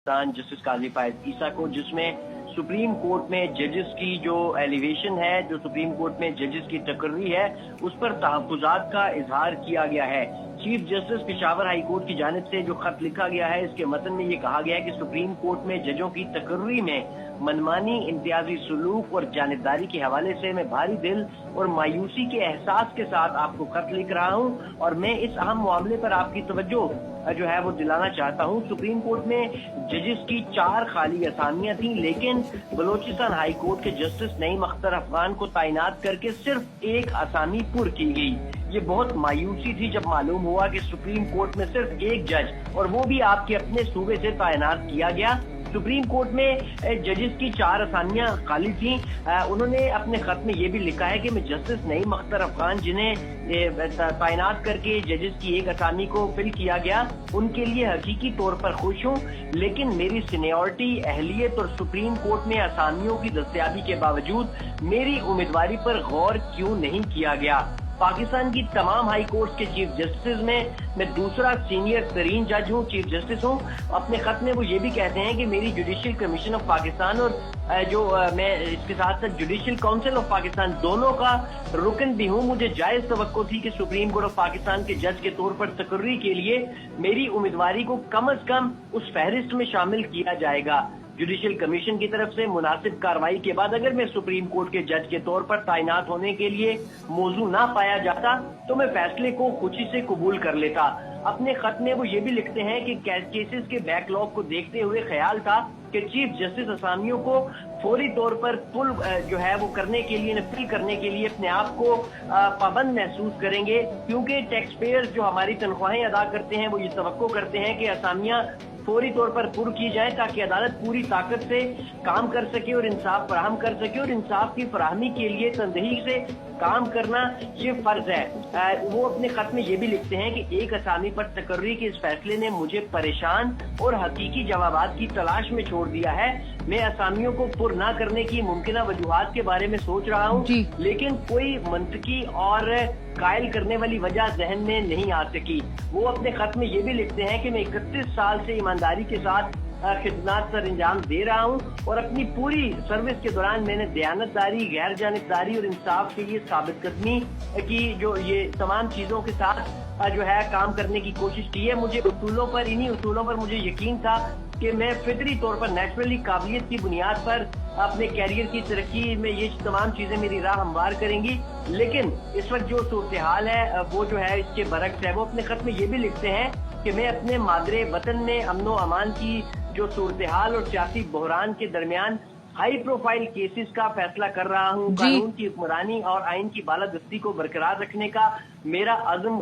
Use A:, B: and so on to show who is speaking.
A: Justice काजी फायद ईसा को, जिसमें supreme court में जजेस की जो एलिवेशन है, जो सुप्रीम कोर्ट में जजेस की तकर्री है, उस पर तहफ़्फ़ुज़ात का इजहार किया गया है। Chief justice Peshawar high court की जानिब से जो खत लिखा गया है, इसके मतन में ये कहा गया है कि सुप्रीम कोर्ट में जजों की तकर्री में मनमानी, इम्तियाजी सलूक और जानिबदारी के हवाले से मैं भारी दिल और मायूसी के एहसास के साथ आपको खत लिख रहा हूँ और मैं इस अहम मामले पर आपकी तवज्जो जो है वो दिलाना चाहता हूँ। सुप्रीम कोर्ट में जजेस की 4 खाली असामियां थीं, लेकिन बलोचिस्तान हाई कोर्ट के जस्टिस नईम अख्तर अफगान को तैनात करके सिर्फ एक असामी पुर की गई। ये बहुत मायूसी थी जब मालूम हुआ कि सुप्रीम कोर्ट में सिर्फ एक जज, और वो भी आपके अपने सूबे से तैनात किया गया। सुप्रीम कोर्ट में जजेस की 4 असामियां खाली थीं। उन्होंने अपने खत में ये भी लिखा है कि मैं जस्टिस नईम अख्तर अफगान, जिन्हें तैनात करके जजेस की एक असामी को फिल किया गया, उनके लिए हकीकी तौर पर खुश हूँ, लेकिन मेरी सीनियरिटी, अहलियत और सुप्रीम कोर्ट में असामियों की दस्तयाबी के बावजूद मेरी उम्मीदवारी पर गौर क्यों नहीं किया गया। पाकिस्तान की तमाम हाई कोर्ट के चीफ जस्टिस में मैं दूसरा सीनियर तरीन जज हूँ, चीफ जस्टिस हूँ। अपने खत में वो ये भी कहते हैं कि मेरी जुडिशियल कमीशन ऑफ पाकिस्तान और मैं इसके साथ साथ जुडिशियल काउंसिल ऑफ पाकिस्तान दोनों का रुकन भी हूँ। मुझे जायज तवक्को थी कि सुप्रीम कोर्ट ऑफ पाकिस्तान के जज के तौर पर तकर्री के लिए मेरी उम्मीदवारी को कम अज कम उस फहरिस्त में शामिल किया जाएगा। जुडिशियल कमीशन की तरफ से मुनासिब कार्रवाई के बाद अगर मैं सुप्रीम कोर्ट के जज के तौर पर तैनात होने के लिए मौजू ना पाया जाता तो मैं फैसले को खुशी से कबूल कर लेता। अपने खत में वो ये भी लिखते हैं कि केसेस के बैकलॉग को देखते हुए ख्याल था कि चीफ जस्टिस असामियों को फौरी तौर पर पुल जो है वो करने के लिए, फिल करने के लिए अपने आप को पाबंद महसूस करेंगे, क्योंकि टैक्स पेयर्स जो हमारी तनख्वाहें अदा करते हैं वो ये तवक्को करते हैं कि असामियां फौरी तौर पर पुर की जाए ताकि अदालत पूरी ताकत से काम कर सके और इंसाफ फराहम कर सके, और इंसाफ की फराहमी के लिए तंदही से काम करना ये फर्ज है। वो अपने खत में ये भी लिखते हैं कि एक असामी पर तकर्री के इस फैसले ने मुझे परेशान और हकीकी जवाबात की तलाश में छोड़ दिया है। मैं असामियों को पुर ना करने की मुमकिन वजूहात के बारे में सोच रहा हूँ, लेकिन कोई मंतकी और कायल करने वाली वजह जहन में नहीं आ सकी। वो अपने खत में ये भी लिखते हैं कि मैं 31 साल से ईमानदारी के साथ खिदमत सर अंजाम दे रहा हूँ और अपनी पूरी सर्विस के दौरान मैंने दयानतदारी, गैर जानिबदारी और इंसाफ के लिए साबित कदमी की जो ये तमाम चीजों के साथ जो है काम करने की कोशिश की है। मुझे इन्हीं उसूलों पर मुझे यकीन था कि मैं फितरी तौर पर नेचुरली काबिलियत की बुनियाद पर अपने कैरियर की तरक्की में ये तमाम चीजें मेरी राह हमवार करेंगी, लेकिन इस वक्त जो सूरत हाल है वो जो है इसके बरक्स है। वो अपने खत में ये भी लिखते हैं कि मैं अपने मादरे वतन में अमन व अमान की जो सूरत हाल और सियासी बहरान के दरमियान हाई प्रोफाइल केसेस का फैसला कर रहा हूँ। कानून की हुक्मरानी और आइन की बालादस्ती को बरकरार रखने का मेरा अज़्म